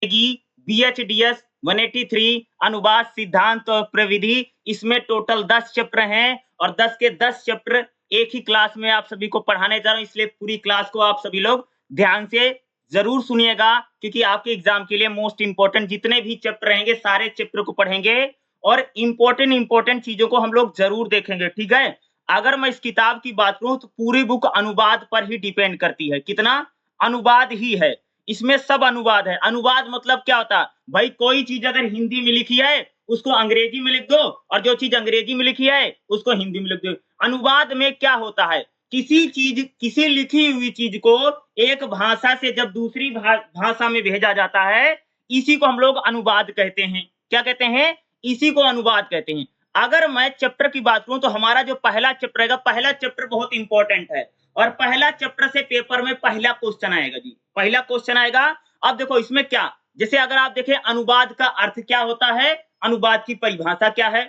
BHDS 183 अनुवाद सिद्धांत और प्रविधि, इसमें टोटल 10 चैप्टर हैं और 10 के 10 चैप्टर एक ही क्लास में आप सभी को पढ़ाने जा रहा हूँ, इसलिए पूरी क्लास को आप सभी लोग ध्यान से ज़रूर सुनिएगा, क्योंकि आपके एग्ज़ाम के लिए मोस्ट इम्पोर्टेंट जितने भी चैप्टर रहेंगे, सारे चैप्टर को पढ़ेंगे और इम्पोर्टेंट चीज़ों को हम लोग ज़रूर देखेंगे, ठीक है? अगर मैं इस किताब की बात करूँ तो पूरी बुक अनुवाद पर ही डिपेंड करती है। कितना? अनुवाद ही है। इसमें सब अनुवाद है। अनुवाद मतलब क्या होता है? भाई कोई चीज़ अगर हिंदी में लिखी है, उसको अंग्रेजी में लिख दो और जो चीज़ अंग्रेजी में लिखी है, उसको हिंदी में लिख दो। अनुवाद में क्या होता है? किसी लिखी हुई चीज़ को एक भाषा से जब दूसरी भाषा में भेजा जाता है, इसी को हम लोग अनुवाद कहते हैं। क्या कहते हैं? इसी को अनुवाद कहते हैं। अगर मैं चैप्टर की बात करूँ तो हमारा जो पहला चैप्टर रहेगा, पहला चैप्टर बहुत इम्पोर्टेंट है और पहला चैप्टर से पेपर में पहला क्वेश्चन आएगा जी। पहला क्वेश्चन आएगा। अब देखो इसमें क्या, जैसे अगर आप देखें अनुवाद का अर्थ क्या होता है, अनुवाद की परिभाषा क्या है,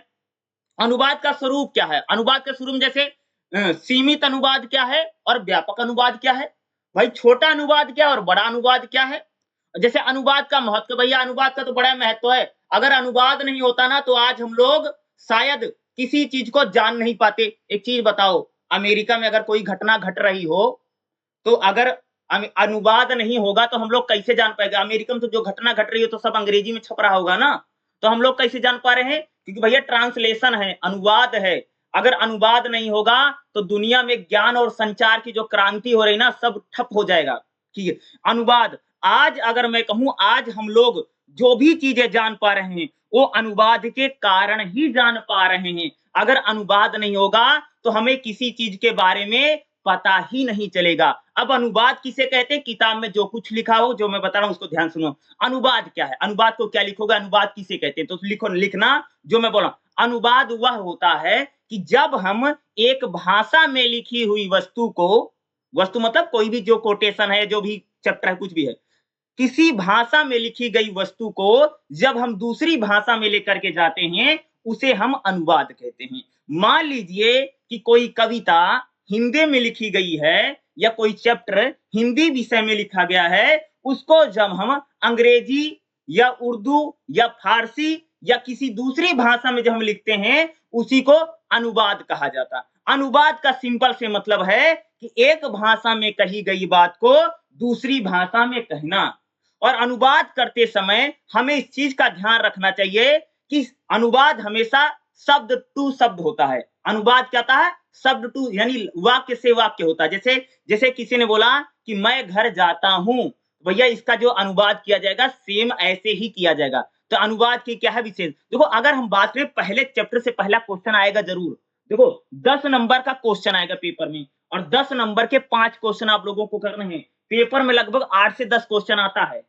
अनुवाद का स्वरूप क्या है, अनुवाद के स्वरूप जैसे सीमित अनुवाद क्या है और व्यापक अनुवाद क्या है, भाई छोटा अनुवाद क्या है और बड़ा अनुवाद क्या है। जैसे अनुवाद का महत्व, भैया अनुवाद का तो बड़ा महत्व है। अगर अनुवाद नहीं होता ना तो आज हम लोग शायद किसी चीज को जान नहीं पाते। एक चीज बताओ, अमेरिका में अगर कोई घटना घट रही हो तो अगर अनुवाद नहीं होगा तो हम लोग कैसे जान पाएंगे? अमेरिका में तो जो घटना घट रही है तो सब अंग्रेजी में छप रहा होगा ना, तो हम लोग कैसे जान पा रहे हैं? क्योंकि भैया ट्रांसलेशन है, अनुवाद है। अगर अनुवाद नहीं होगा तो दुनिया में ज्ञान और संचार की जो क्रांति हो रही ना, सब ठप हो जाएगा। ठीक है, अनुवाद आज अगर मैं कहूं, आज हम लोग जो भी चीजें जान पा रहे हैं वो अनुवाद के कारण ही जान पा रहे हैं। अगर अनुवाद नहीं होगा तो हमें किसी चीज के बारे में पता ही नहीं चलेगा। अब अनुवाद किसे कहते हैं? किताब में जो कुछ लिखा हो, जो मैं बता रहा हूं उसको ध्यान सुनो। अनुवाद क्या है? अनुवाद को क्या लिखोगे? अनुवाद किसे कहते हैं? तो लिखो, लिखना जो मैं बोला। अनुवाद वह होता है कि जब हम एक भाषा में लिखी हुई वस्तु को, वस्तु मतलब कोई भी जो कोटेशन है, जो भी चैप्टर है, कुछ भी है, किसी भाषा में लिखी गई वस्तु को जब हम दूसरी भाषा में लेकर के जाते हैं, उसे हम अनुवाद कहते हैं। मान लीजिए कि कोई कविता हिंदी में लिखी गई है या कोई चैप्टर हिंदी विषय में लिखा गया है, उसको जब हम अंग्रेजी या उर्दू या फारसी या किसी दूसरी भाषा में जब हम लिखते हैं, उसी को अनुवाद कहा जाता है। अनुवाद का सिंपल से मतलब है कि एक भाषा में कही गई बात को दूसरी भाषा में कहना। और अनुवाद करते समय हमें इस चीज का ध्यान रखना चाहिए कि अनुवाद हमेशा शब्द टू शब्द होता है। अनुवाद क्या होता है? शब्द टू, यानी वाक्य से वाक्य होता है। जैसे जैसे किसी ने बोला कि मैं घर जाता हूं, भैया इसका जो अनुवाद किया जाएगा सेम ऐसे ही किया जाएगा। तो अनुवाद की क्या है विशेष? देखो अगर हम बात करें, पहले चैप्टर से पहला क्वेश्चन आएगा जरूर। देखो 10 नंबर का क्वेश्चन आएगा पेपर में और 10 नंबर के 5 क्वेश्चन आप लोगों को करने हैं। पेपर में लगभग 8 से 10 क्वेश्चन आता है।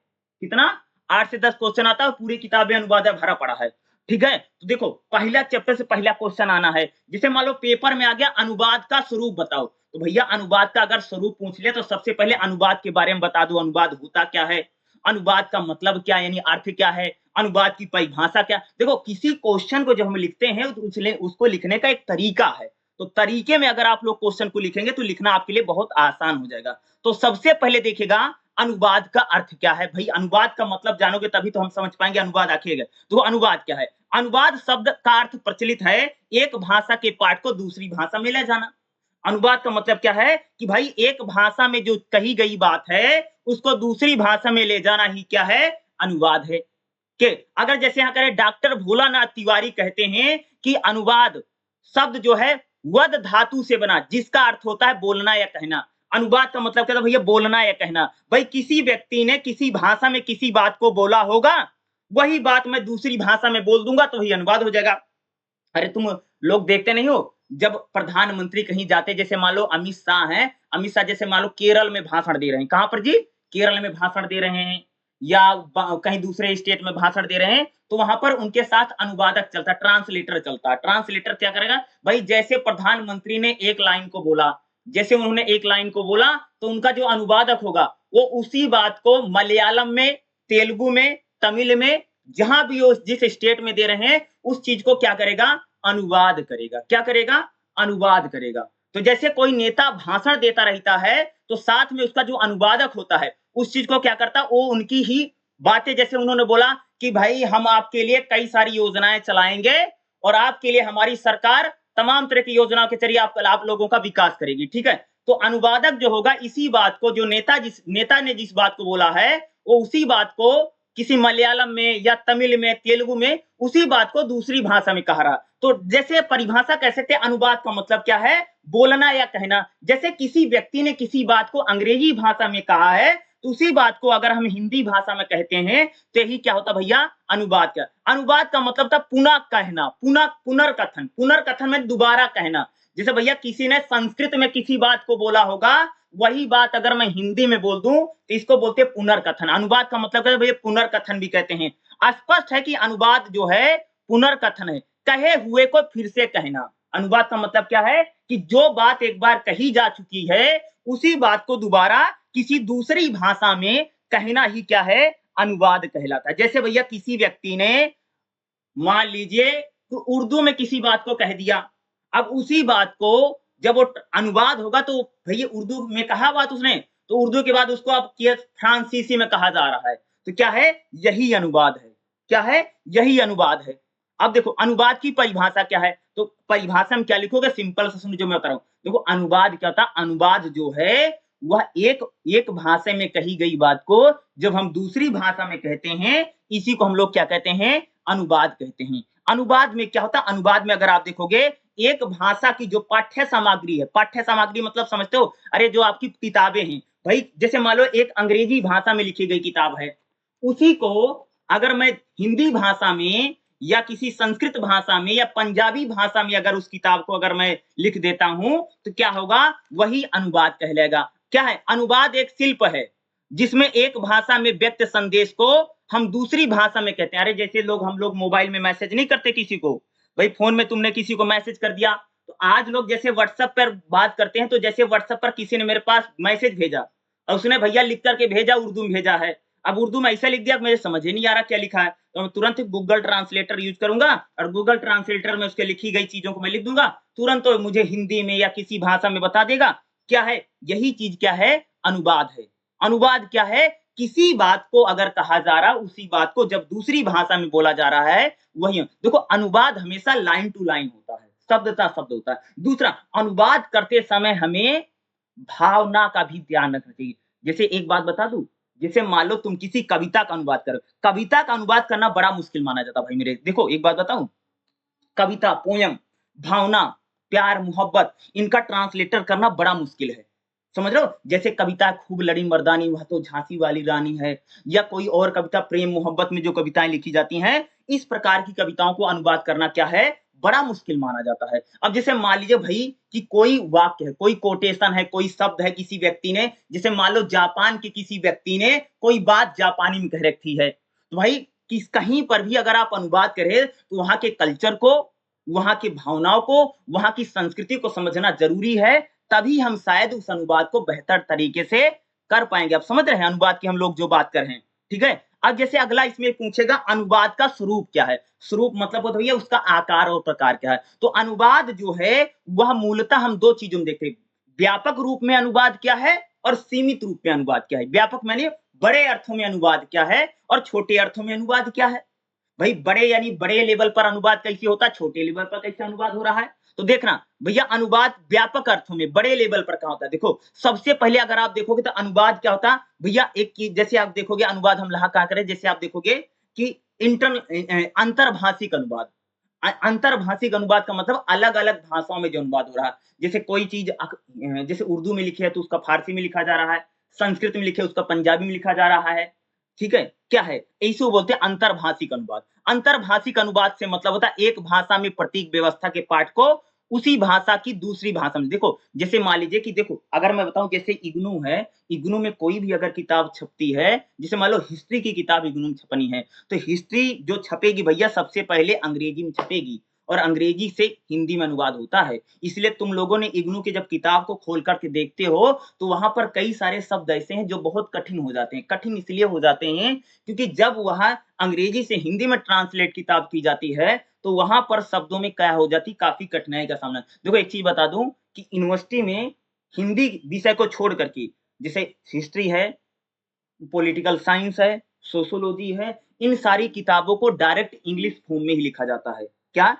कितना? 8 से 10 क्वेश्चन आता है और पूरी किताबें अनुवाद भरा पड़ा है। ठीक है, तो देखो पहला चैप्टर से पहला क्वेश्चन आना है। जैसे मान लो पेपर में आ गया अनुवाद का स्वरूप बताओ, तो भैया अनुवाद का अगर स्वरूप पूछ लिया तो सबसे पहले अनुवाद के बारे में बता दो। अनुवाद होता क्या है, अनुवाद का मतलब क्या यानी अर्थ क्या है, अनुवाद की परिभाषा क्या। देखो किसी क्वेश्चन को जब हम लिखते हैं तो उसको लिखने का एक तरीका है, तो तरीके में अगर आप लोग क्वेश्चन को लिखेंगे तो लिखना आपके लिए बहुत आसान हो जाएगा। तो सबसे पहले देखिएगा अनुवाद का अर्थ क्या है। भाई अनुवाद का मतलब जानोगे तभी तो हम समझ पाएंगे अनुवाद आखिर है। तो अनुवाद क्या है? अनुवाद शब्द का अर्थ प्रचलित है एक भाषा के पाठ को दूसरी भाषा में ले जाना। अनुवाद का मतलब क्या है कि भाई एक भाषा में जो कही गई बात है उसको दूसरी भाषा में ले जाना ही क्या है? अनुवाद है। कि अगर जैसे यहाँ करें डॉक्टर भोलानाथ तिवारी कहते हैं कि अनुवाद शब्द जो है वद धातु से बना, जिसका अर्थ होता है बोलना या कहना। अनुवाद का मतलब क्या था भैया? बोलना या कहना। भाई किसी व्यक्ति ने किसी भाषा में किसी बात को बोला होगा, वही बात मैं दूसरी भाषा में बोल दूंगा तो वही अनुवाद हो जाएगा। अरे तुम लोग देखते नहीं हो, जब प्रधानमंत्री कहीं जाते, जैसे मान लो अमित शाह हैं, अमित शाह जैसे मान लो केरल में भाषण दे रहे हैं। कहां पर जी? केरल में भाषण दे रहे हैं या कहीं दूसरे स्टेट में भाषण दे रहे हैं, तो वहां पर उनके साथ अनुवादक चलता है, ट्रांसलेटर चलता है। ट्रांसलेटर क्या करेगा भाई? जैसे प्रधानमंत्री ने एक लाइन को बोला, जैसे उन्होंने एक लाइन को बोला तो उनका जो अनुवादक होगा वो उसी बात को मलयालम में, तेलुगु में, तमिल में, जहां भी वो जिस स्टेट में दे रहे हैं उस चीज को क्या करेगा? अनुवाद करेगा। क्या करेगा? अनुवाद करेगा। तो जैसे कोई नेता भाषण देता रहता है तो साथ में उसका जो अनुवादक होता है उस चीज को क्या करता है? वो उनकी ही बातें जैसे उन्होंने बोला कि भाई हम आपके लिए कई सारी योजनाएं चलाएंगे और आपके लिए हमारी सरकार तमाम तरह की योजनाओं के जरिए आप लोगों का विकास करेगी, ठीक है। तो अनुवादक जो होगा इसी बात को, जो नेता ने जिस बात को बोला है, वो उसी बात को किसी मलयालम में या तमिल में, तेलुगु में उसी बात को दूसरी भाषा में कह रहा। तो जैसे परिभाषा कह सकते हैं, अनुवाद का मतलब क्या है, बोलना या कहना। जैसे किसी व्यक्ति ने किसी बात को अंग्रेजी भाषा में कहा है, तो उसी बात को अगर हम हिंदी भाषा में कहते हैं तो यही क्या होता भैया, अनुवाद। क्या अनुवाद का मतलब था पुनः कहना, पुनर्कथन। पुनर्कथन में दोबारा कहना। जैसे भैया किसी ने संस्कृत में किसी बात को बोला होगा, वही बात अगर मैं हिंदी में बोल दूं तो इसको बोलते हैं पुनर्कथन। अनुवाद का मतलब है भैया पुनर्कथन भी कहते हैं। स्पष्ट है कि अनुवाद जो है पुनर्कथन है, कहे हुए को फिर से कहना। अनुवाद का मतलब क्या है कि जो बात एक बार कही जा चुकी है उसी बात को दोबारा किसी दूसरी भाषा में कहना ही क्या है, अनुवाद कहलाता है। जैसे भैया किसी व्यक्ति ने मान लीजिए तो उर्दू में किसी बात को कह दिया, अब उसी बात को जब वो अनुवाद होगा तो भैया उर्दू में कहा बात उसने, तो उर्दू के बाद उसको अब फ्रांसीसी में कहा जा रहा है, तो क्या है, यही अनुवाद है। क्या है, यही अनुवाद है। अब देखो अनुवाद की परिभाषा क्या है, तो परिभाषा में क्या लिखोगे, सिंपल से सुनो जो मैं बता रहा हूं। देखो अनुवाद क्या होता, अनुवाद जो है वह एक भाषा में कही गई बात को जब हम दूसरी भाषा में कहते हैं, इसी को हम लोग क्या कहते हैं, अनुवाद कहते हैं। अनुवाद में क्या होता है, अनुवाद में अगर आप देखोगे एक भाषा की जो पाठ्य सामग्री है, पाठ्य सामग्री मतलब समझते हो, अरे जो आपकी किताबें हैं भाई, जैसे मान लो एक अंग्रेजी भाषा में लिखी गई किताब है, उसी को अगर मैं हिंदी भाषा में या किसी संस्कृत भाषा में या पंजाबी भाषा में अगर उस किताब को अगर मैं लिख देता हूं तो क्या होगा, वही अनुवाद कहलाएगा। क्या है, अनुवाद एक शिल्प है जिसमें एक भाषा में व्यक्त संदेश को हम दूसरी भाषा में कहते हैं। अरे जैसे हम लोग मोबाइल में मैसेज नहीं करते किसी को, भाई फोन में तुमने किसी को मैसेज कर दिया, तो आज लोग जैसे व्हाट्सएप पर बात करते हैं, तो जैसे व्हाट्सएप पर किसी ने मेरे पास मैसेज भेजा और उसने भैया लिख करके भेजा, उर्दू में भेजा है। अब उर्दू में ऐसा लिख दिया कि मुझे समझ ही नहीं आ रहा क्या लिखा है, तो मैं तुरंत गूगल ट्रांसलेटर यूज करूंगा और गूगल ट्रांसलेटर में उसके लिखी गई चीजों को मैं लिख दूंगा, तुरंत तो मुझे हिंदी में या किसी भाषा में बता देगा। क्या है, यही चीज क्या है, अनुवाद है। अनुवाद क्या है, किसी बात को अगर कहा जा रहा उसी बात को जब दूसरी भाषा में बोला जा रहा है, वही। देखो अनुवाद हमेशा लाइन टू लाइन होता है, शब्दता शब्द होता है। दूसरा, अनुवाद करते समय हमें भावना का भी ध्यान रखना चाहिए। जैसे एक बात बता दूं, जैसे मान लो तुम किसी कविता का अनुवाद करो, कविता का अनुवाद करना बड़ा मुश्किल माना जाता है भाई मेरे। देखो एक बात बताऊं, कविता, पोयम, भावना, प्यार, मोहब्बत, इनका ट्रांसलेटर करना बड़ा मुश्किल है। समझ रहे हो, जैसे कविता खूब लड़ी मर्दानी वह तो झांसी वाली रानी है, या कोई और कविता प्रेम मोहब्बत में जो कविताएं लिखी जाती हैं, इस प्रकार की कविताओं को अनुवाद करना क्या है, बड़ा मुश्किल माना जाता है। अब जैसे मान लीजिए भाई कि कोई वाक्य है, कोई कोटेशन है, कोई शब्द है, किसी व्यक्ति ने, जैसे मान लो जापान के किसी व्यक्ति ने कोई बात जापानी में कह रखी है, तो भाई किस कहीं पर भी अगर आप अनुवाद करें तो वहां के कल्चर को, वहां की भावनाओं को, वहां की संस्कृति को समझना जरूरी है, तभी हम शायद उस अनुवाद को बेहतर तरीके से कर पाएंगे। आप समझ रहे हैं अनुवाद की हम लोग जो बात कर रहे हैं, ठीक है। अब जैसे अगला इसमें पूछेगा अनुवाद का स्वरूप क्या है, स्वरूप मतलब होता है उसका आकार और प्रकार क्या है। तो अनुवाद जो है वह मूलतः हम दो चीजों में देखते हैं, व्यापक रूप में अनुवाद क्या है और सीमित रूप में अनुवाद क्या है। व्यापक माने बड़े अर्थों में अनुवाद क्या है और छोटे अर्थों में अनुवाद क्या है। भाई बड़े यानी बड़े लेवल पर अनुवाद कैसे होता है, छोटे लेवल पर कैसे अनुवाद हो रहा है। तो देखना भैया अनुवाद व्यापक अर्थों में बड़े लेवल पर कहां होता है। देखो सबसे पहले अगर आप देखोगे तो अनुवाद क्या होता है भैया, एक जैसे आप देखोगे अनुवाद हम लहा कहां करें, जैसे आप देखोगे कि अंतर्भाषिक अनुवाद। अंतर्भाषिक अनुवाद का मतलब अलग अलग भाषाओं में जो अनुवाद हो रहा है। जैसे कोई चीज जैसे उर्दू में लिखी है तो उसका फारसी में लिखा जा रहा है, संस्कृत में लिखे उसका पंजाबी में लिखा जा रहा है, ठीक है। क्या है, इसे बोलते हैं अंतर्भाषिक अनुवाद। अंतर्भाषिक अनुवाद से मतलब होता है एक भाषा में प्रतीक व्यवस्था के पाठ को उसी भाषा की दूसरी भाषा में। देखो जैसे मान लीजिए कि देखो अगर मैं बताऊं जैसे इग्नू है, इग्नू में कोई भी अगर किताब छपती है, जैसे मान लो हिस्ट्री की किताब इग्नू में छपनी है, तो हिस्ट्री जो छपेगी भैया सबसे पहले अंग्रेजी में छपेगी और अंग्रेजी से हिंदी में अनुवाद होता है। इसलिए तुम लोगों ने इग्नू की जब किताब को खोल करके देखते हो तो वहां पर कई सारे शब्द ऐसे हैं जो बहुत कठिन हो जाते हैं। कठिन इसलिए हो जाते हैं क्योंकि जब वह अंग्रेजी से हिंदी में ट्रांसलेट किताब की जाती है तो वहां पर शब्दों में क्या हो जाती, काफी कठिनाई का सामना। देखो एक चीज बता दूं कि यूनिवर्सिटी में हिंदी विषय को छोड़ करके जैसे हिस्ट्री है, पॉलिटिकल साइंस है, सोशियोलॉजी है, इन सारी किताबों को डायरेक्ट इंग्लिश फॉर्म में ही लिखा जाता है। क्या?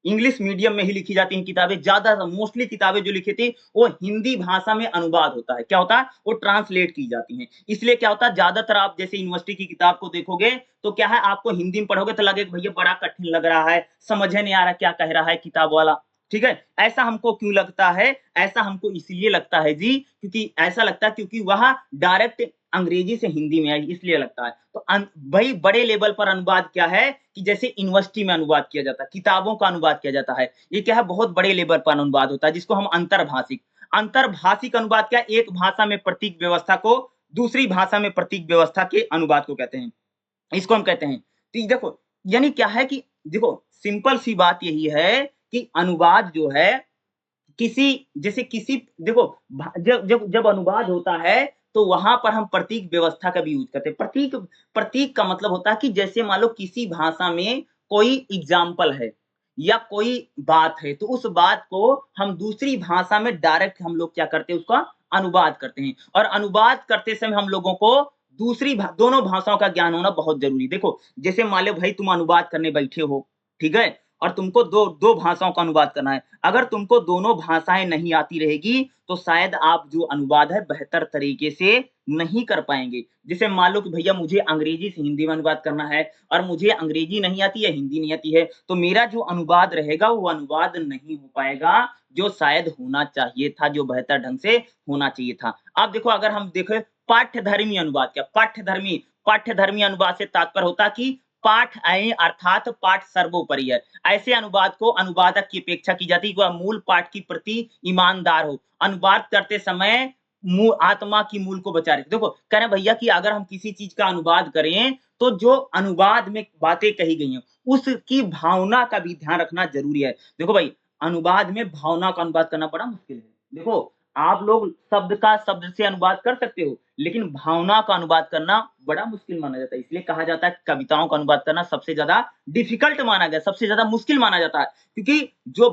इंग्लिश मीडियम में ही लिखी जाती हैं किताबें, ज़्यादा मोस्टली किताबें जो लिखी थी, वो हिंदी भाषा में अनुवाद होता है। क्या होता है? वो ट्रांसलेट की जाती हैं। इसलिए क्या होता है, ज़्यादातर आप जैसे यूनिवर्सिटी की किताब को देखोगे, तो क्या है, आपको हिंदी में पढ़ोगे तो लगेगा भैया बड़ा कठिन लग रहा है, समझ ही नहीं आ रहा क्या कह रहा है किताब वाला। ठीक है? ऐसा हमको क्यों लगता है? ऐसा हमको इसीलिए लगता है जी, क्योंकि ऐसा लगता है क्योंकि वह डायरेक्ट अंग्रेजी से हिंदी में आई, इसलिए लगता है। तो भाई बड़े लेवल पर अनुवाद क्या है कि जैसे यूनिवर्सिटी में अनुवाद किया जाता है, किताबों का अनुवाद किया जाता है। ये क्या है, बहुत बड़े लेवल पर अनुवाद होता है, जिसको हम अंतर्भाषिक अनुवाद क्या है, एक भाषा में प्रतीक व्यवस्था को दूसरी भाषा में प्रतीक व्यवस्था के अनुवाद को कहते हैं। इसको हम कहते हैं। तो ये देखो, यानी क्या है कि देखो, सिंपल सी बात यही है कि अनुवाद जो है किसी जैसे किसी देखो, जब जब जब अनुवाद होता है, तो वहाँ पर हम प्रतीक व्यवस्था का भी यूज़ करते हैं। प्रतीक प्रतीक का मतलब होता है कि जैसे मान लो किसी भाषा में कोई एग्ज़ाम्पल है या कोई बात है, तो उस बात को हम दूसरी भाषा में डायरेक्ट हम लोग क्या करते हैं, उसका अनुवाद करते हैं। और अनुवाद करते समय हम लोगों को दोनों भाषाओं का ज्ञान होना बहुत ज़रूरी है। देखो, जैसे मान लो भाई तुम अनुवाद करने बैठे हो, ठीक है? और तुमको दो भाषाओं का अनुवाद करना है। अगर तुमको दोनों भाषाएँ नहीं आती रहेगी, तो शायद आप जो अनुवाद है बेहतर तरीके से नहीं कर पाएँगे। जैसे मान लो कि भैया मुझे अंग्रेजी से हिंदी में अनुवाद करना है और मुझे अंग्रेजी नहीं आती है, हिंदी नहीं आती है, तो मेरा जो अनुवाद रहेगा वो अनुवाद नहीं हो पाएगा, जो शायद होना चाहिए था, जो बेहतर ढंग से होना चाहिए था। अब देखो, अगर हम देखें पाठ्यधर्मी अनुवाद क्या? पाठ्यधर्मी अनुवाद से तात्पर्य होता है कि पाठ आए अर्थात पाठ सर्वोपरि है। ऐसे अनुवाद को अनुवादक की अपेक्षा की जाती है कि वह मूल पाठ के प्रति ईमानदार हो। अनुवाद करते समय आत्मा की मूल को बचा रहे। देखो, कह रहे हैं भैया कि अगर हम किसी चीज़ का अनुवाद करें, तो जो अनुवाद में बातें कही गई हैं, उसकी भावना का भी ध्यान रखना ज़रूरी है। देखो भाई, अनुवाद में भावना का अनुवाद करना बड़ा मुश्किल है। देखो, आप लोग शब्द का शब्द से अनुवाद कर सकते हो, लेकिन भावना का अनुवाद करना बड़ा मुश्किल माना जाता है। इसलिए कहा जाता है कि कविताओं का अनुवाद करना सबसे ज़्यादा डिफ़िकल्ट माना गया, सबसे ज़्यादा मुश्किल माना जाता है। क्योंकि जो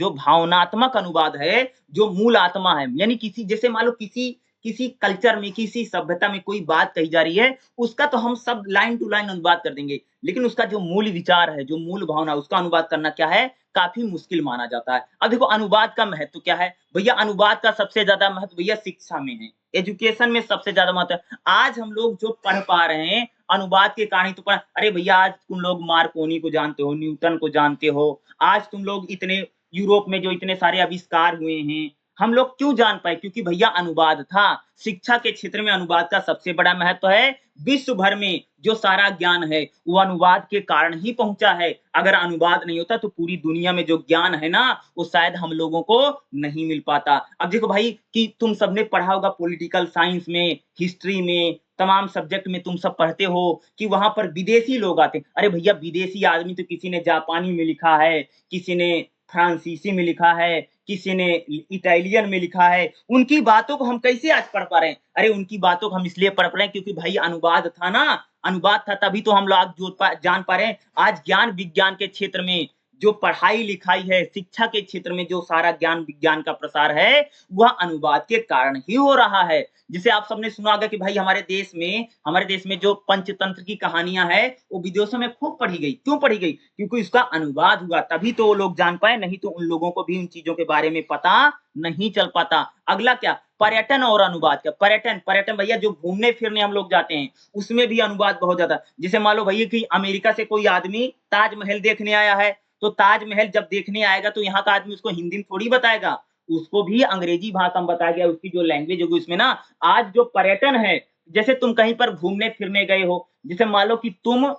भावनात्मक अनुवाद है, जो मूल आत्मा है, यानी किसी जैसे मान लो किसी किसी कल्चर में, किसी सभ्यता में कोई बात कही जा रही है, उसका तो हम सब लाइन टू लाइन अनुवाद कर देंगे। लेकिन उसका जो मूल विचार है, जो मूल भावना है, उसका अनुवाद करना क्या है, काफ़ी मुश्किल माना जाता है। अब देखो, अनुवाद का महत्व क्या है? भैया अनुवाद का सबसे ज़्यादा महत्व भैया शिक्षा में है, एजुकेशन में सबसे ज़्यादा महत्व है। आज हम लोग जो पढ़ पा रहे हैं, अनुवाद के कारण ही तो पढ़ अरे भैया, आज तुम लोग मार्कोनी को जानते हो, न्यूटन को जानते हो, आज तुम लोग इतने यूरोप में जो इतने सारे आविष्कार हुए हैं, हम लोग क्यों जान पाए? क्योंकि भैया अनुवाद था। शिक्षा के क्षेत्र में अनुवाद का सबसे बड़ा महत्व है। विश्व भर में जो सारा ज्ञान है, वो अनुवाद के कारण ही पहुँचा है। अगर अनुवाद नहीं होता, तो पूरी दुनिया में जो ज्ञान है ना, वो शायद हम लोगों को नहीं मिल पाता। अब देखो भाई कि तुम सबने पढ़ा होगा पॉलिटिकल साइंस में, हिस्ट्री में, तमाम सब्जेक्ट में तुम सब पढ़ते हो कि वहाँ पर विदेशी लोग आते हैं। अरे भैया, विदेशी आदमी तो किसी ने जापानी में लिखा है, किसी ने फ्रांसीसी में लिखा है, किसी ने इटालियन में लिखा है। उनकी बातों को हम कैसे आज पढ़ पा रहे हैं? अरे उनकी बातों को हम इसलिए पढ़ पा रहे हैं क्योंकि भाई अनुवाद था ना, अनुवाद था, तभी तो हम लोग जान पा रहे हैं। आज ज्ञान विज्ञान के क्षेत्र में जो पढ़ाई-लिखाई है, शिक्षा के क्षेत्र में जो सारा ज्ञान विज्ञान का प्रसार है, वह अनुवाद के कारण ही हो रहा है। जिसे आप सबने सुना होगा कि भाई हमारे देश में जो पंचतंत्र की कहानियाँ हैं, वो विदेशों में खूब पढ़ी गई। क्यों पढ़ी गई? क्योंकि उसका अनुवाद हुआ, तभी तो वो लोग जान पाए, नहीं तो उन लोगों को भी उन चीज़ों के बारे में पता नहीं चल पाता। अगला क्या? पर्यटन और अनुवाद का। पर्यटन भैया जो घूमने-फिरने हम लोग जाते हैं, उसमें भी अनुवाद बहुत ज़्यादा। जैसे मान लो भैया कि अमेरिका से कोई आदमी ताजमहल देखने आया है, तो ताजमहल जब देखने आएगा, तो यहाँ का आदमी उसको हिंदी में थोड़ी बताएगा। उसको भी अंग्रेजी भाषा में बताया गया, उसकी जो लैंग्वेज होगी उसमें ना। आज जो पर्यटन है, जैसे तुम कहीं पर घूमने-फिरने गए हो, जैसे मान लो कि तुम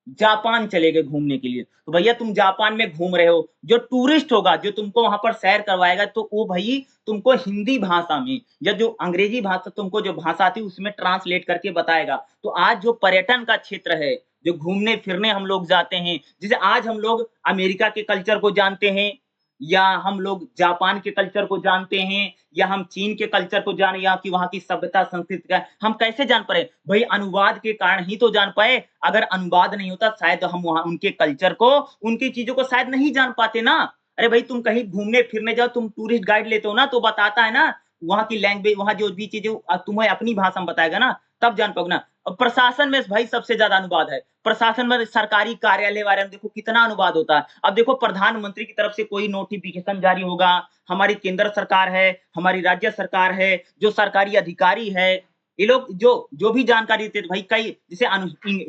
जापान चले गए घूमने के लिए, तो भैया तुम जापान में घूम रहे हो, जो टूरिस्ट होगा, जो तुमको वहाँ पर सैर करवाएगा, तो वो भई तुमको हिंदी भाषा में या जो अंग्रेजी भाषा तुमको जो भाषा आती है, उसमें ट्रांसलेट करके बताएगा। तो आज जो पर्यटन का क्षेत्र है, जो घूमने-फिरने हम लोग जाते हैं, जैसे आज हम लोग अमेरिका के कल्चर को जानते हैं, या हम लोग जापान के कल्चर को जानते हैं, या हम चीन के कल्चर को जाने, या कि वहाँ की सभ्यता संस्कृति का हम कैसे जान पाए? भाई अनुवाद के कारण ही तो जान पाए। अगर अनुवाद नहीं होता, शायद हम वहाँ उनके कल्चर को, उनकी चीज़ों को शायद नहीं जान पाते ना। अरे भाई, तुम कहीं घूमने-फिरने जाओ, तुम टूरिस्ट गाइड लेते हो ना, तो बताता है ना, वहाँ की लैंग्वेज, वहाँ जो भी चीज़ें तुम्हें अपनी भाषा में बताएगा ना। तब जान पाओगे ना। अब प्रशासन में भाई सबसे ज़्यादा अनुवाद है। प्रशासन में सरकारी कार्यालय वाले में देखो कितना अनुवाद होता है। अब देखो प्रधानमंत्री की तरफ से कोई नोटिफ़िकेशन जारी होगा, हमारी केंद्र सरकार है, हमारी राज्य सरकार है, जो सरकारी अधिकारी है, ये लोग जो भी जानकारी देते हैं भाई कई जैसे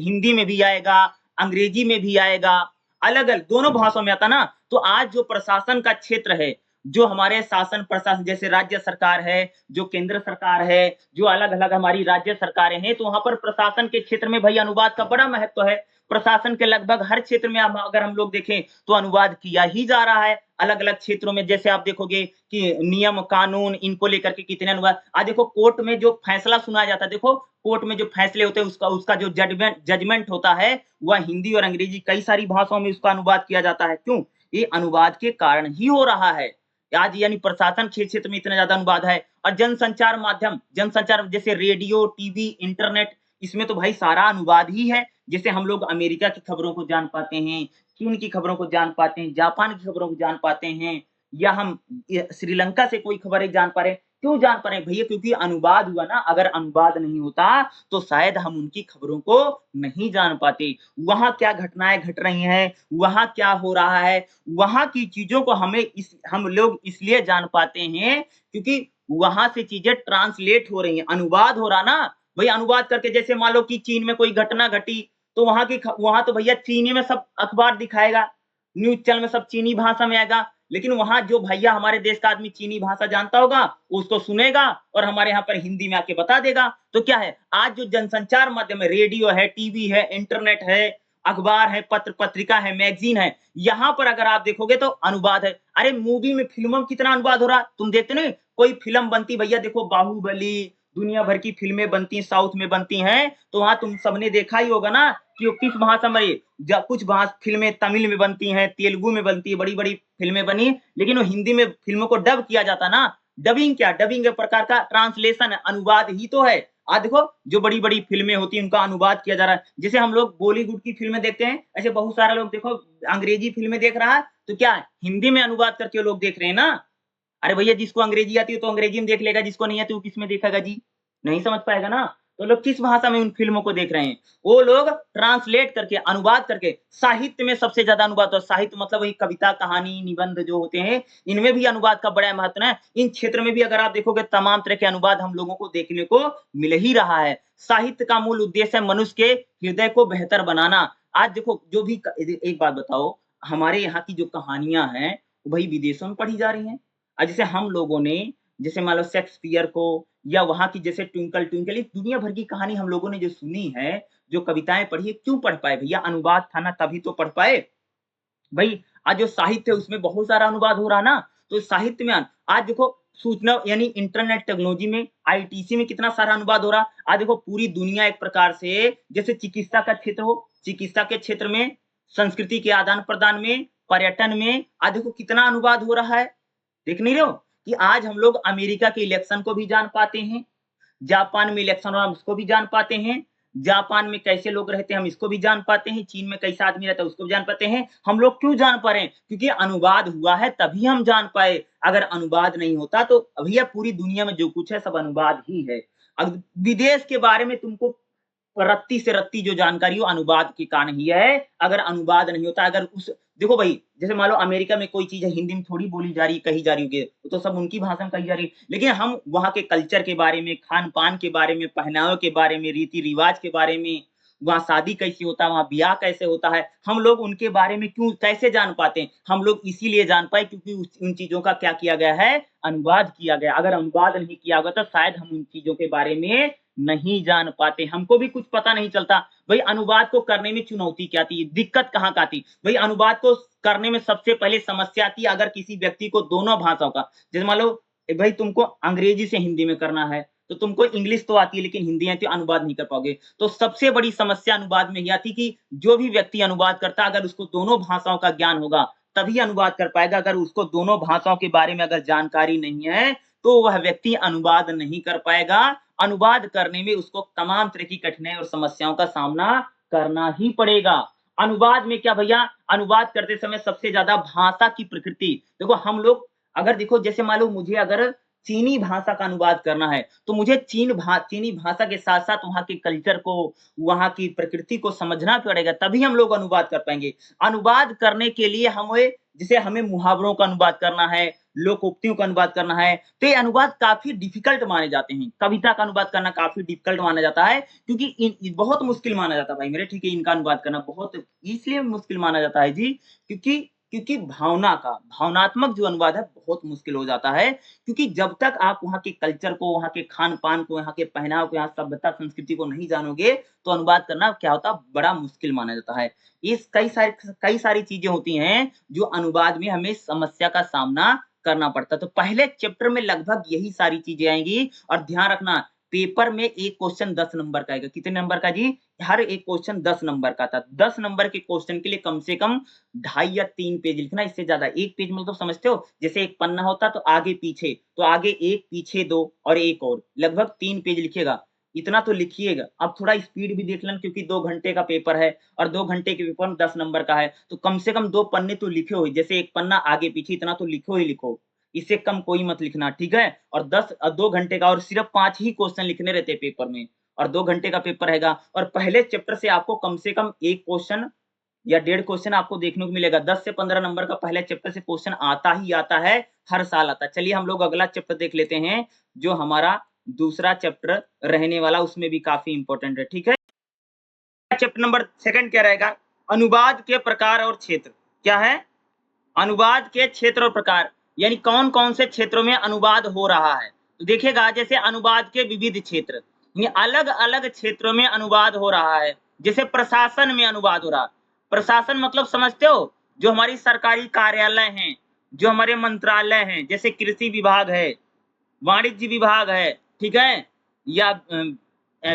हिंदी में भी आएगा, अंग्रेजी में भी आएगा, अलग-अलग दोनों भाषाओं में आता ना। तो आज जो प्रशासन का क्षेत्र है, जो हमारे शासन प्रशासन जैसे राज्य सरकार है, जो केंद्र सरकार है, जो अलग-अलग हमारी राज्य सरकारें हैं, तो वहाँ पर प्रशासन के क्षेत्र में भई अनुवाद का बड़ा महत्व है। प्रशासन के लगभग हर क्षेत्र में अगर हम लोग देखें, तो अनुवाद किया ही जा रहा है। अलग-अलग क्षेत्रों में जैसे आप देखोगे कि नियम, कानून इनको लेकर के कितने अनुवाद आज देखो कोर्ट में जो फैसला सुनाया जाता है, देखो कोर्ट में जो फैसले होते हैं उसका उसका जो जजमेंट होता है, वह हिंदी और अंग्रेजी कई सारी भाषाओं में उसका अनुवाद किया जाता है। क्यों? ये अनुवाद के कारण ही हो रहा है। आज यानी प्रशासन के क्षेत्र में इतना ज़्यादा अनुवाद है और जनसंचार माध्यम, जनसंचार जैसे रेडियो, टीवी, इंटरनेट इसमें तो भाई सारा अनुवाद ही है। जैसे हम लोग अमेरिका की खबरों को जान पाते हैं, चीन की खबरों को जान पाते हैं, जापान की खबरों को जान पाते हैं या हम श्रीलंका से कोई खबरें जान पा रहे हैं। क्यों जान पा रहे हैं भैया? क्योंकि अनुवाद हुआ ना, अगर अनुवाद नहीं होता तो शायद हम उनकी खबरों को नहीं जान पाते। वहाँ क्या घटनाएँ घट रही हैं, वहाँ क्या हो रहा है, वहाँ की चीज़ों को हम लोग इसलिए जान पाते हैं क्योंकि वहाँ से चीज़ें ट्रांसलेट हो रही हैं, अनुवाद हो रहा ना। भई अनुवाद करके जैसे मान लो कि चीन में कोई घटना घटी, तो वहाँ तो भैया चीनी में सब अखबार दिखाएगा, न्यूज़ चैनल में सब चीनी भाषा में आएगा। लेकिन वहाँ जो भैया हमारे देश का आदमी चीनी भाषा जानता होगा, उसको सुनेगा और हमारे यहाँ पर हिंदी में आके बता देगा। तो क्या है, आज जो जनसंचार माध्यम है, रेडियो है, टीवी है, इंटरनेट है, अखबार है, पत्रिका है, मैगज़ीन है, यहाँ पर अगर आप देखोगे तो अनुवाद है। अरे मूवी में, फ़िल्मों में कितना अनुवाद हो रहा है, तुम देखते नहीं? कोई फ़िल्म बनती भैया देखो बाहुबली, दुनिया भर की फ़िल्में बनती हैं, साउथ में बनती हैं, तो वहाँ तुम सबने देखा ही होगा ना कि वो किस भाषा में कुछ फ़िल्में तमिल में बनती हैं, तेलुगु में बनती है, बड़ी-बड़ी फ़िल्में बनी, लेकिन वो हिंदी में फ़िल्मों को डब किया जाता है ना। डबिंग क्या? डबिंग एक प्रकार का ट्रांसलेशन है, अनुवाद ही तो है। आज देखो जो बड़ी-बड़ी फ़िल्में होती हैं, उनका अनुवाद किया जा रहा है। जैसे हम लोग बॉलीवुड की फ़िल्में देखते हैं, ऐसे बहुत सारे लोग देखो अंग्रेज़ी फ़िल्में देख रहा है, तो क्या है, हिंदी में अनुवाद करके वो लोग देख रहे हैं ना। अरे भैया जिसको अंग्रेज़ी आती है तो अंग्रेज़ी में देख लेगा, जिसको नहीं आती वो किसमें देखेगा जी? नहीं समझ पाएगा ना। तो लोग किस भाषा में उन फ़िल्मों को देख रहे हैं? वो लोग ट्रांसलेट करके, अनुवाद करके साहित्य में सबसे ज़्यादा अनुवाद होता है। साहित्य मतलब वही कविता, कहानी, निबंध जो होते हैं, इनमें भी अनुवाद का बड़ा महत्व है। इन क्षेत्र में भी अगर आप देखोगे तमाम तरह के अनुवाद हम लोगों को देखने को मिल ही रहा है। साहित्य का मूल उद्देश्य है मनुष्य के हृदय को बेहतर बनाना। आज देखो जो भी एक बात बताओ, हमारे यहाँ की जो कहानियाँ हैं, वही विदेशों में पढ़ी जा रही हैं। जैसे हम लोगों ने जैसे मान लो शेक्सपियर को या वहाँ की जैसे ट्विंकल ट्विंकल ये दुनिया भर की कहानी हम लोगों ने जो सुनी है, जो कविताएँ पढ़ी है, क्यों पढ़ पाए भैया? अनुवाद था ना तभी तो पढ़ पाए। भई आज जो साहित्य है उसमें बहुत सारा अनुवाद हो रहा ना, तो साहित्य में आज देखो सूचना यानी इंटरनेट टेक्नोलॉजी में आईटीसी में कितना सारा अनुवाद हो रहा। आज देखो पूरी दुनिया एक प्रकार से जैसे चिकित्सा का क्षेत्र हो, चिकित्सा के क्षेत्र में, संस्कृति के आदान-प्रदान में, पर्यटन में, आज देखो कितना अनुवाद हो रहा है। देख नहीं रहे हो कि आज हम लोग अमेरिका के इलेक्शन को भी जान पाते हैं, जापान में इलेक्शन हो रहा हम उसको भी जान पाते हैं, जापान में कैसे लोग रहते हैं हम इसको भी जान पाते हैं, चीन में कैसा आदमी रहता है उसको भी जान पाते हैं। हम लोग क्यों जान पा रहे हैं? क्योंकि अनुवाद हुआ है तभी हम जान पाए। अगर अनुवाद नहीं होता तो भैया पूरी दुनिया में जो कुछ है सब अनुवाद ही है। अब विदेश के बारे में तुमको रत्ती से रत्ती जो जानकारी हो अनुवाद के कारण ही है। अगर अनुवाद नहीं होता अगर उस देखो भाई जैसे मान लो अमेरिका में कोई चीज़ है हिंदी में थोड़ी बोली जा रही कही जा रही होगी, वो तो सब उनकी भाषा में कही जा रही है। लेकिन हम वहाँ के कल्चर के बारे में, खान-पान के बारे में, पहनावे के बारे में, रीति-रिवाज के बारे में, वहाँ शादी कैसे होता है, वहाँ ब्याह कैसे होता है, हम लोग उनके बारे में क्यों कैसे जान पाते हैं? हम लोग इसीलिए जान पाए क्योंकि उस उन चीज़ों का क्या किया गया है, अनुवाद किया गया। अगर अनुवाद नहीं किया होगा तो शायद हम उन चीज़ों के बारे में नहीं जान पाते, हमको भी कुछ पता नहीं चलता। भई अनुवाद को करने में चुनौती क्या आती है? दिक्कत कहाँ का आती? भई अनुवाद को करने में सबसे पहले समस्या आती है अगर किसी व्यक्ति को दोनों भाषाओं का जैसे मान लो भई तुमको अंग्रेजी से हिंदी में करना है, तो तुमको इंग्लिश तो आती है लेकिन हिंदी आती है, अनुवाद नहीं कर पाओगे। तो सबसे बड़ी समस्या अनुवाद में ये आती कि जो भी व्यक्ति अनुवाद करता है अगर उसको दोनों भाषाओं का ज्ञान होगा, तभी अनुवाद कर पाएगा। अगर उसको दोनों भाषाओं के बारे में अगर जानकारी नहीं है, तो वह व्यक्ति अनुवाद नहीं कर पाएगा। अनुवाद करने में उसको तमाम तरह की कठिनाई और समस्याओं का सामना करना ही पड़ेगा। अनुवाद में क्या भैया, अनुवाद करते समय सबसे ज़्यादा भाषा की प्रकृति देखो हम लोग अगर देखो जैसे मान लो मुझे अगर चीनी भाषा का अनुवाद करना है, तो मुझे चीनी भाषा के साथ-साथ वहाँ के कल्चर को, वहाँ की प्रकृति को समझना पड़ेगा, तभी हम लोग अनुवाद कर पाएँगे। अनुवाद करने के लिए हमें जैसे हमें मुहावरों का अनुवाद करना है, लोकोक्तियों का अनुवाद करना है, तो ये अनुवाद काफ़ी डिफ़िकल्ट माने जाते हैं। कविता का अनुवाद करना काफ़ी डिफ़िकल्ट माना जाता है, क्योंकि बहुत मुश्किल माना जाता है भाई मेरे, ठीक है, इनका अनुवाद करना बहुत इसलिए मुश्किल माना जाता है जी, क्योंकि क्योंकि भावनात्मक जो अनुवाद है बहुत मुश्किल हो जाता है, क्योंकि जब तक आप वहाँ के कल्चर को, वहाँ के खान-पान को, यहाँ के पहनाव को, यहाँ सभ्यता संस्कृति को नहीं जानोगे, तो अनुवाद करना क्या होता है, बड़ा मुश्किल माना जाता है। इस कई सारी चीज़ें होती हैं, जो अनुवाद में हमें समस्या का सामना करना पड़ता है। तो पहले चैप्टर में लगभग यही सारी चीज़ें आएँगी और ध्यान रखना, पेपर में 1 क्वेश्चन 10 नंबर का आएगा। कितने नंबर का जी? हर एक क्वेश्चन 10 नंबर का था। 10 नंबर के क्वेश्चन के लिए कम से कम 2.5 या 3 पेज लिखना, इससे ज़्यादा। 1 पेज मतलब समझते हो? जैसे एक पन्ना होता तो आगे-पीछे, तो आगे 1, पीछे 2 और 1 और, लगभग 3 पेज लिखिएगा। इतना तो लिखिएगा। अब थोड़ा स्पीड भी देख लेना, क्योंकि 2 घंटे का पेपर है और 2 घंटे के पेपर में 10 नंबर का है, तो कम से कम 2 पन्ने तो लिखे ही, जैसे 1 पन्ना आगे-पीछे इतना तो लिखो ही लिखो। इससे कम कोई मत लिखना, ठीक है? और 2 घंटे का और सिर्फ 5 ही क्वेश्चन लिखने रहते हैं पेपर में और 2 घंटे का पेपर रहेगा और पहले चैप्टर से आपको कम से कम 1 क्वेश्चन या 1.5 क्वेश्चन आपको देखने को मिलेगा। 10 से 15 नंबर का पहले चैप्टर से क्वेश्चन आता ही आता है, हर साल आता है। चलिए हम लोग अगला चैप्टर देख लेते हैं, जो हमारा दूसरा चैप्टर रहने वाला, उसमें भी काफ़ी इम्पोर्टेंट है, ठीक है? चैप्टर नंबर 2 क्या रहेगा? अनुवाद के प्रकार और क्षेत्र। क्या है? अनुवाद के क्षेत्र और प्रकार, यानी कौन-कौन से क्षेत्रों में अनुवाद हो रहा है। तो देखिएगा, जैसे अनुवाद के विविध क्षेत्र, ये अलग-अलग क्षेत्रों में अनुवाद हो रहा है। जैसे प्रशासन में अनुवाद हो रहा है। प्रशासन मतलब समझते हो? जो हमारी सरकारी कार्यालय हैं, जो हमारे मंत्रालय हैं, जैसे कृषि विभाग है, वाणिज्य विभाग है, ठीक है? या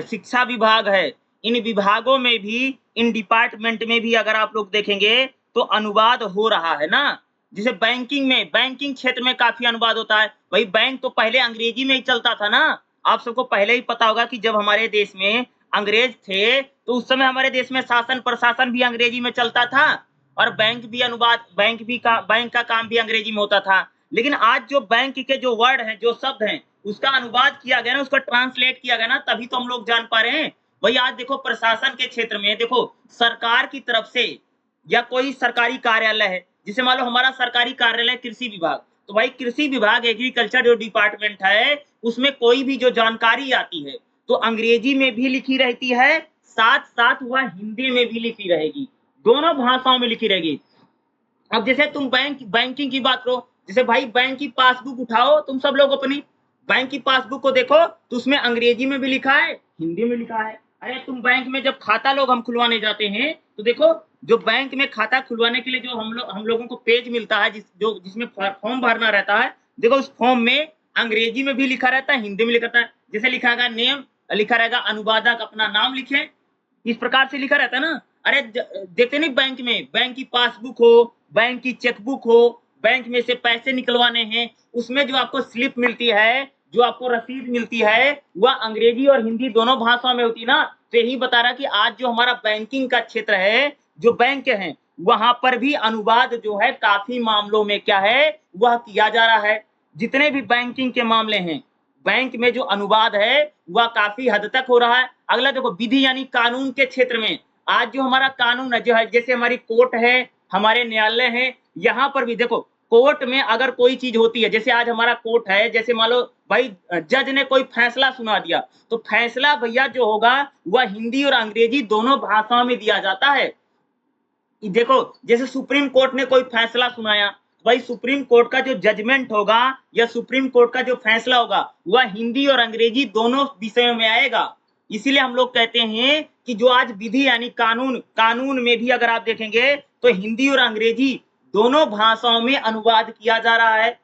शिक्षा विभाग है। इन विभागों में भी, इन डिपार्टमेंट में भी अगर आप लोग देखेंगे, तो अनुवाद हो रहा है ना? जैसे बैंकिंग क्षेत्र में काफ़ी अनुवाद होता है। भई बैंक तो पहले अंग्रेजी में ही चलता था ना? आप सबको पहले ही पता होगा कि जब हमारे देश में अंग्रेज थे, तो उस समय हमारे देश में शासन-प्रशासन भी अंग्रेजी में चलता था और बैंक का काम भी अंग्रेजी में होता था। लेकिन आज जो बैंक के जो वर्ड हैं, जो शब्द हैं, उसका अनुवाद किया गया ना, उसका ट्रांसलेट किया गया ना, तभी तो हम लोग जान पा रहे हैं। वही आज देखो प्रशासन के क्षेत्र में देखो, सरकार की तरफ से या कोई सरकारी कार्यालय है, जैसे मान लो हमारा सरकारी कार्यालय कृषि विभाग, तो भाई कृषि विभाग, एग्रीकल्चर जो डिपार्टमेंट है, उसमें कोई भी जो जानकारी आती है, तो अंग्रेजी में भी लिखी रहती है, साथ-साथ वह हिंदी में भी लिखी रहेगी। दोनों भाषाओं में लिखी रहेगी। अब जैसे तुम बैंकिंग की बात करो, जैसे भाई बैंक की पासबुक उठाओ तुम सब लोग अपनी, बैंक की पासबुक को देखो, तो उसमें अंग्रेजी में भी लिखा है, हिंदी में लिखा है। अरे तुम बैंक में जब खाता लोग हम खुलवाने जाते हैं, तो देखो, जो बैंक में खाता खुलवाने के लिए जो हम लोगों को पेज मिलता है, जिसमें फॉर्म भरना रहता है, देखो उस फॉर्म में अंग्रेजी में भी लिखा रहता है, हिंदी में लिखा रहता है। जैसे लिखा रहेगा नेम, लिखा रहेगा अनुवादक अपना नाम लिखे, इस प्रकार से लिखा रहता है ना। अरे देखते नहीं बैंक में, बैंक की पासबुक हो, बैंक की चेकबुक हो, बैंक में से पैसे निकलवाने हैं, उसमें जो आपको स्लिप मिलती है, जो आपको रसीद मिलती है, वह अंग्रेजी और हिंदी दोनों भाषाओं में होती है ना। तो यही बता रहा कि आज जो हमारा बैंकिंग का क्षेत्र है, जो बैंक हैं, वहां पर भी अनुवाद जो है काफी मामलों में क्या है, वह किया जा रहा है। जितने भी बैंकिंग के मामले हैं, बैंक में जो अनुवाद है, वह काफ़ी हद तक हो रहा है। अगला देखो, विधि यानी कानून के क्षेत्र में, आज जो हमारा कानून है, जो है जैसे हमारी कोर्ट है, हमारे न्यायालय हैं, यहाँ पर भी देखो, कोर्ट में अगर कोई चीज़ होती है, जैसे आज हमारा कोर्ट है, जैसे मान लो भाई जज ने कोई फैसला सुना दिया, तो फैसला भैया जो होगा, वह हिंदी और अंग्रेजी दोनों भाषाओं में दिया जाता है। देखो, जैसे सुप्रीम कोर्ट ने कोई फैसला सुनाया, भाई सुप्रीम कोर्ट का जो जजमेंट होगा या सुप्रीम कोर्ट का जो फैसला होगा, वह हिंदी और अंग्रेजी दोनों विषयों में आएगा। इसीलिए हम लोग कहते हैं कि जो आज विधि यानी कानून में भी अगर आप देखेंगे, तो हिंदी और अंग्रेजी दोनों भाषाओं में अनुवाद किया जा रहा है।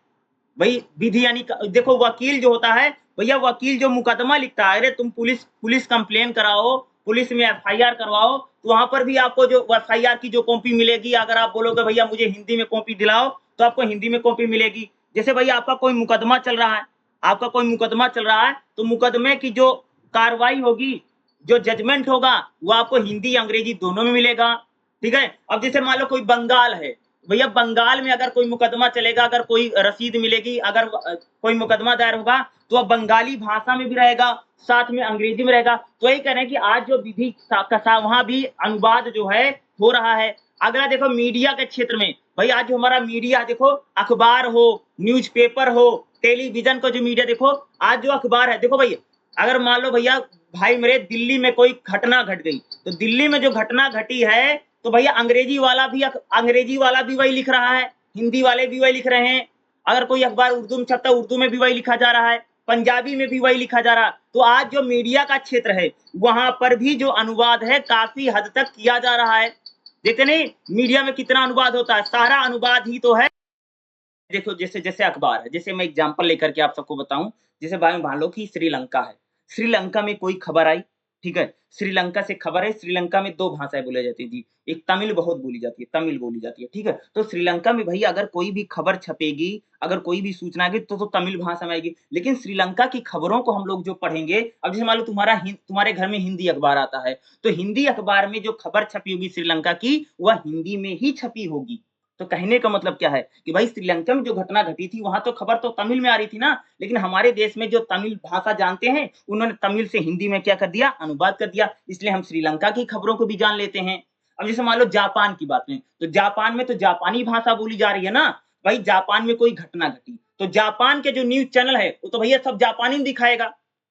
भाई विधि यानी देखो, वकील जो होता है, भैया वकील जो मुकदमा लिखता है, अरे तुम पुलिस कंप्लेन कराओ, पुलिस में एफआईआर करवाओ, तो वहां पर भी आपको जो एफआईआर की जो कॉपी मिलेगी, अगर आप बोलोगे भैया मुझे हिंदी में कॉपी दिलाओ, तो आपको हिंदी में कॉपी मिलेगी। जैसे भैया आपका कोई मुकदमा चल रहा है, तो मुकदमे की जो कार्रवाई होगी, जो जजमेंट होगा, वो आपको हिंदी अंग्रेजी दोनों में मिलेगा। ठीक है। अब जैसे मान लो कोई बंगाल है, भैया बंगाल में अगर कोई मुकदमा चलेगा, अगर कोई रसीद मिलेगी, अगर कोई मुकदमा दायर होगा, तो वह बंगाली भाषा में भी रहेगा, साथ में अंग्रेजी में रहेगा। तो यही कह रहे हैं कि आज जो विधि वहाँ भी अनुवाद जो है हो रहा है। अगला देखो मीडिया के क्षेत्र में, भाई आज जो हमारा मीडिया देखो, अखबार हो, न्यूज़पेपर हो, टेलीविज़न का जो मीडिया देखो, आज जो अखबार है, देखो भई अगर मान लो भैया भाई मेरे दिल्ली में कोई घटना घट गई, तो दिल्ली में जो घटना घटी है, तो भैया अंग्रेजी वाला भी वही लिख रहा है, हिंदी वाले भी वही लिख रहे हैं। अगर कोई अखबार उर्दू में छपता है, उर्दू में भी वही लिखा जा रहा है, पंजाबी में भी वही लिखा जा रहा है। तो आज जो मीडिया का क्षेत्र है, वहाँ पर भी जो अनुवाद है, काफ़ी हद तक किया जा रहा है। देखते नहीं मीडिया में कितना अनुवाद होता है, सारा अनुवाद ही तो है। देखो जैसे जैसे अखबार है, जैसे मैं एग्जांपल लेकर के आप सबको बताऊं, जैसे भाई मान लो कि श्रीलंका है, श्रीलंका में कोई खबर आई, ठीक है, श्रीलंका से खबर है, श्रीलंका में दो भाषाएं बोली जाती है जी, एक तमिल बहुत बोली जाती है, तमिल बोली जाती है, ठीक है। तो श्रीलंका में भैया अगर कोई भी खबर छपेगी, अगर कोई भी सूचना आएगी तो तमिल भाषा में आएगी। लेकिन श्रीलंका की खबरों को हम लोग जो पढ़ेंगे, अब जैसे मान लो तुम्हारे घर में हिंदी अखबार आता है, तो हिंदी अखबार में जो खबर छपी होगी श्रीलंका की, वह हिंदी में ही छपी होगी। तो कहने का मतलब क्या है कि भाई श्रीलंका में जो घटना घटी थी, वहां तो खबर तो तमिल में आ रही थी ना, लेकिन हमारे देश में जो तमिल भाषा जानते हैं, उन्होंने तमिल से हिंदी में क्या कर दिया, अनुवाद कर दिया। इसलिए हम श्रीलंका की खबरों को भी जान लेते हैं। अब जैसे मान लो जापान की बात करें, तो जापान में तो जापानी भाषा बोली जा रही है ना। भाई जापान में कोई घटना घटी, तो जापान के जो न्यूज चैनल है, वो तो भैया सब जापानी में दिखाएगा,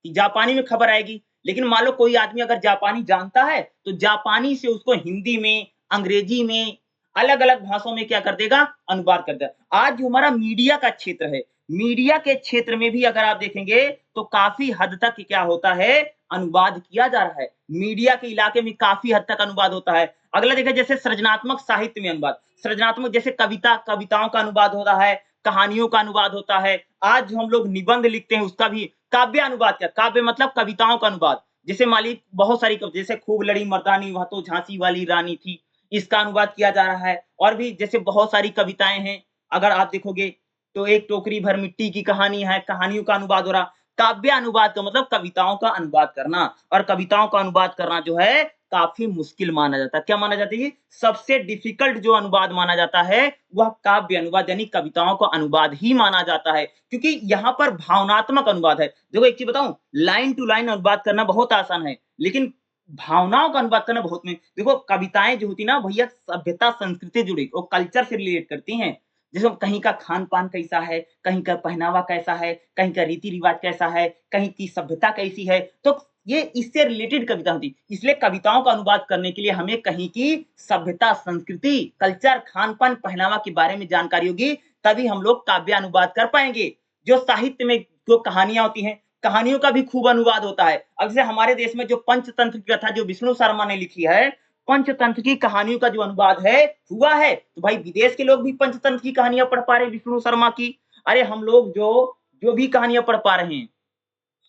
कि जापानी में खबर आएगी। लेकिन मान लो कोई आदमी अगर जापानी जानता है, तो जापानी से उसको हिंदी में, अंग्रेजी में, अलग-अलग भाषाओं में क्या कर देगा, अनुवाद कर देगा। आज जो हमारा मीडिया का क्षेत्र है, मीडिया के क्षेत्र में भी अगर आप देखेंगे, तो काफ़ी हद तक क्या होता है, अनुवाद किया जा रहा है। मीडिया के इलाके में काफ़ी हद तक अनुवाद होता है। अगला देखिए जैसे सृजनात्मक साहित्य में अनुवाद, सृजनात्मक जैसे कविताओं का अनुवाद हो रहा है, कहानियों का अनुवाद होता है। आज जो हम लोग निबंध लिखते हैं, उसका भी काव्य अनुवाद क्या, काव्य मतलब कविताओं का अनुवाद। जैसे मालिक बहुत सारी जैसे खूब लड़ी मर्दानी वह तो झांसी वाली रानी थी, इसका अनुवाद किया जा रहा है। और भी जैसे बहुत सारी कविताएं हैं, अगर आप देखोगे तो एक टोकरी भर मिट्टी की कहानी है, कहानियों का अनुवाद हो रहा। काव्य अनुवाद का मतलब कविताओं का अनुवाद करना, और कविताओं का अनुवाद करना जो है काफी मुश्किल माना जाता है। क्या माना जाता है? सबसे डिफिकल्ट जो अनुवाद माना जाता है वह काव्य अनुवाद यानी कविताओं का अनुवाद ही माना जाता है, क्योंकि यहाँ पर भावनात्मक अनुवाद है। देखो एक चीज बताऊं, लाइन टू लाइन अनुवाद करना बहुत आसान है, लेकिन भावनाओं का अनुवाद करना बहुत में। देखो कविताएं जो होती ना भैया, सभ्यता संस्कृति जुड़ी, वो कल्चर से रिलेट करती हैं। जैसे कहीं का खान पान कैसा है, कहीं का पहनावा कैसा है, कहीं का रीति रिवाज कैसा है, कहीं की सभ्यता कैसी है, तो ये इससे रिलेटेड कविता होती। इसलिए कविताओं का अनुवाद करने के लिए हमें कहीं की सभ्यता संस्कृति कल्चर खान पान पहनावा के बारे में जानकारी होगी, तभी हम लोग काव्य अनुवाद कर पाएंगे। जो साहित्य में जो कहानियां होती हैं, कहानियों का भी खूब अनुवाद होता है। अब जैसे हमारे देश में जो पंचतंत्र की कथा जो विष्णु शर्मा ने लिखी है, पंचतंत्र की कहानियों का जो अनुवाद है हुआ है, तो भाई विदेश के लोग भी पंचतंत्र की कहानियां पढ़ पा रहे हैं विष्णु शर्मा की। अरे हम लोग जो जो भी कहानियां पढ़ पा रहे हैं,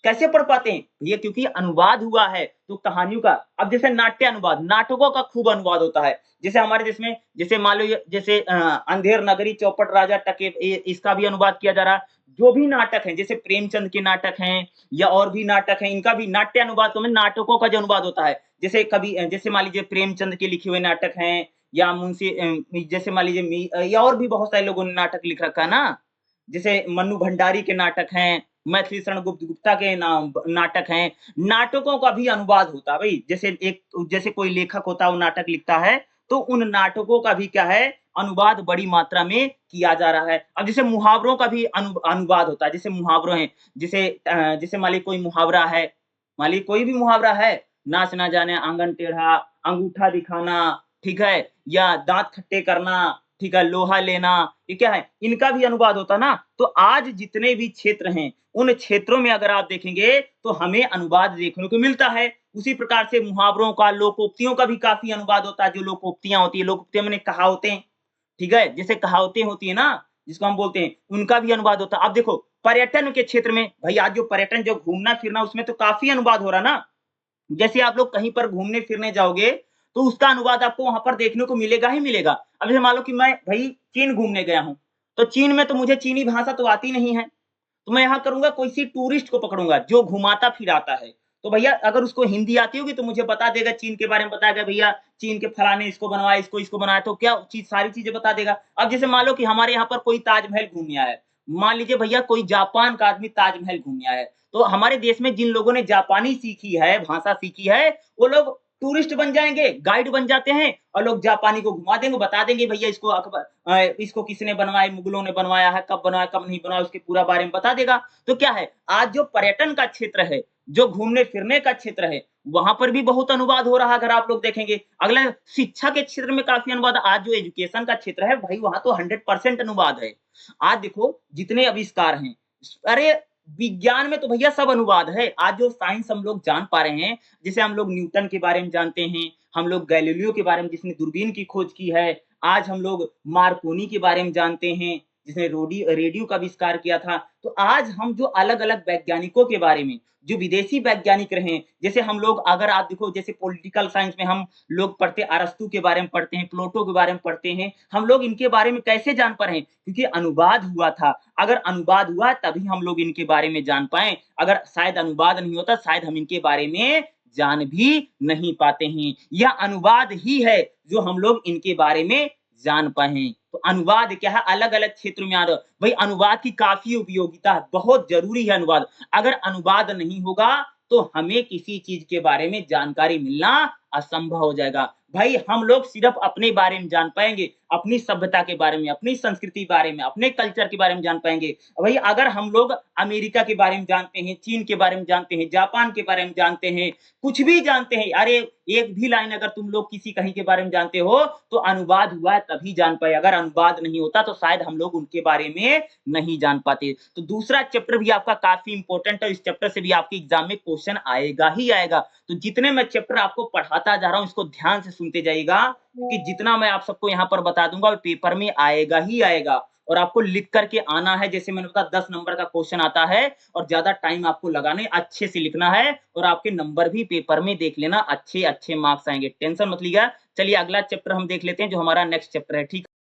कैसे पढ़ पाते हैं ये, क्योंकि अनुवाद हुआ है तो कहानियों का। अब जैसे नाट्य अनुवाद, नाटकों का खूब अनुवाद होता है। जैसे हमारे देश में जैसे मान लो जैसे अंधेर नगरी, चौपट राजा टके, इसका भी अनुवाद किया जा रहा है। जो भी नाटक है, जैसे प्रेमचंद के नाटक हैं या और भी नाटक हैं, इनका भी नाट्य अनुवाद में नाटकों का जो अनुवाद होता है। जैसे कभी जैसे मान लीजिए प्रेमचंद के लिखे हुए नाटक हैं, या मुंशी जैसे मान लीजिए या और भी बहुत सारे लोगों ने नाटक लिख रखा है ना, जैसे मन्नू भंडारी के नाटक हैं, मैथिली शरण गुप्ता के नाम नाटक हैं। नाटकों का भी अनुवाद होता है भाई, जैसे कोई लेखक होता है, वो नाटक लिखता है, तो उन नाटकों का भी क्या है, अनुवाद बड़ी मात्रा में किया जा रहा है। अब जैसे मुहावरों का भी अनुवाद होता है। जैसे मुहावरे हैं, जैसे मान लीजिए कोई मुहावरा है, मान लीजिए कोई भी मुहावरा है, नाच ना जाने आंगन टेढ़ा, अंगूठा दिखाना, ठीक है, या दांत खट्टे करना, ठीक है, लोहा लेना, ये क्या है, इनका भी अनुवाद होता ना। तो आज जितने भी क्षेत्र हैं, उन क्षेत्रों में अगर आप देखेंगे तो हमें अनुवाद देखने को मिलता है। उसी प्रकार से मुहावरों का, लोकोक्तियों का भी काफी अनुवाद होता है। जो लोकोक्तियां होती है, लोकोक्तियां मैंने कहावतें, ठीक है, जैसे कहावतें होती है ना, जिसको हम बोलते हैं, उनका भी अनुवाद होता है। अब देखो पर्यटन के क्षेत्र में भाई, आज जो पर्यटन जो घूमना फिरना, उसमें तो काफी अनुवाद हो रहा ना। जैसे आप लोग कहीं पर घूमने फिरने जाओगे, तो उसका अनुवाद आपको वहां पर देखने को मिलेगा ही मिलेगा। अब जैसे मान लो कि मैं भाई चीन घूमने गया हूं, तो चीन में तो मुझे चीनी भाषा तो आती नहीं है, तो मैं यहाँ करूंगा, कोई सी टूरिस्ट को पकड़ूंगा जो घुमाता फिराता है, तो भैया अगर उसको हिंदी आती होगी तो मुझे बता देगा, चीन के बारे में बताएगा, भैया चीन के फलाने इसको बनवाया, इसको बनाया, तो क्या चीज़ सारी चीज़ें बता देगा। अब जैसे मान लो कि हमारे यहाँ पर कोई ताजमहल घूमने आया है, मान लीजिए भैया कोई जापान का आदमी ताजमहल घूमने आया है, तो हमारे देश में जिन लोगों ने जापानी सीखी है, भाषा सीखी है, वो लोग टूरिस्ट बन जाएँगे, गाइड बन जाते हैं और लोग जापानी को घुमा देंगे, बता देंगे भैया इसको किसने बनवाया, मुगलों ने बनवाया है, कब बनवाया, कब नहीं बनवाया, उसके पूरा बारे में बता देगा। तो क्या है, आज जो पर्यटन का क्षेत्र है, जो घूमने-फिरने का क्षेत्र है, वहाँ पर भी बहुत अनुवाद हो रहा है, अगर आप लोग देखेंगे। अगला शिक्षा के क्षेत्र में काफ़ी अनुवाद, आज जो एजुकेशन का क्षेत्र है, भाई वहाँ तो 100% अनुवाद है। आज देखो जितने आविष्कार हैं, अरे विज्ञान में तो भैया सब अनुवाद है। आज जो साइंस हम लोग जान पा रहे हैं, जैसे हम लोग न्यूटन के बारे में जानते हैं, हम लोग गैलीलियो के बारे में जिसने दूरबीन की खोज की है, आज हम लोग मार्कोनी के बारे में जानते हैं, जिसने रेडियो का आविष्कार किया था। तो आज हम जो अलग-अलग वैज्ञानिकों के बारे में, जो विदेशी वैज्ञानिक रहे हैं, जैसे हम लोग अगर आप देखो जैसे पॉलिटिकल साइंस में हम लोग पढ़ते हैं, अरस्तू के बारे में पढ़ते हैं, प्लेटो के बारे में पढ़ते हैं, हम लोग इनके बारे में कैसे जान पा रहे हैं? क्योंकि अनुवाद हुआ था। अगर अनुवाद हुआ तभी हम लोग इनके बारे में जान पाएँ, अगर शायद अनुवाद नहीं होता शायद हम इनके बारे में जान भी नहीं पाते हैं। यह अनुवाद ही है जो हम लोग इनके बारे में जान पाएँ। तो अनुवाद क्या है, अलग-अलग क्षेत्र में भई अनुवाद की काफ़ी उपयोगिता है, बहुत ज़रूरी है अनुवाद। अगर अनुवाद नहीं होगा तो हमें किसी चीज़ के बारे में जानकारी मिलना असंभव हो जाएगा। भाई हम लोग सिर्फ़ अपने बारे में जान पाएँगे, अपनी सभ्यता के बारे में, अपनी संस्कृति के बारे में, अपने कल्चर के बारे में जान पाएँगे। वही अगर हम लोग अमेरिका के बारे में जानते हैं, चीन के बारे में जानते हैं, जापान के बारे में जानते हैं, कुछ भी जानते हैं, अरे एक भी लाइन अगर तुम लोग किसी कहीं के बारे में जानते हो, तो अनुवाद हुआ है तभी जान पाए, अगर अनुवाद नहीं होता तो शायद हम लोग उनके बारे में नहीं जान पाते। तो दूसरा चैप्टर भी आपका काफ़ी इम्पोर्टेंट है, इस चैप्टर से भी आपके एग्ज़ाम में क्वेश्चन आएगा ही आएगा। तो जितने मैं चैप्टर आपको पढ़ाता जा रहा हूँ, इसको ध्यान से सुनते जाइएगा, क्योंकि जितना मैं आप सबको यहाँ पर बता दूँगा, वो पेपर में आएगा ही आएगा। और आपको लिख कर के आना है, जैसे मैंने बताया 10 नंबर का क्वेश्चन आता है और ज़्यादा टाइम आपको लगाना है, अच्छे से लिखना है और आपके नंबर भी पेपर में देख लेना, अच्छे-अच्छे मार्क्स आएँगे, टेंशन मत लीजिए। चलिए अगला चैप्टर हम देख लेते हैं, जो हमारा नेक्स्ट चैप्टर है, ठीक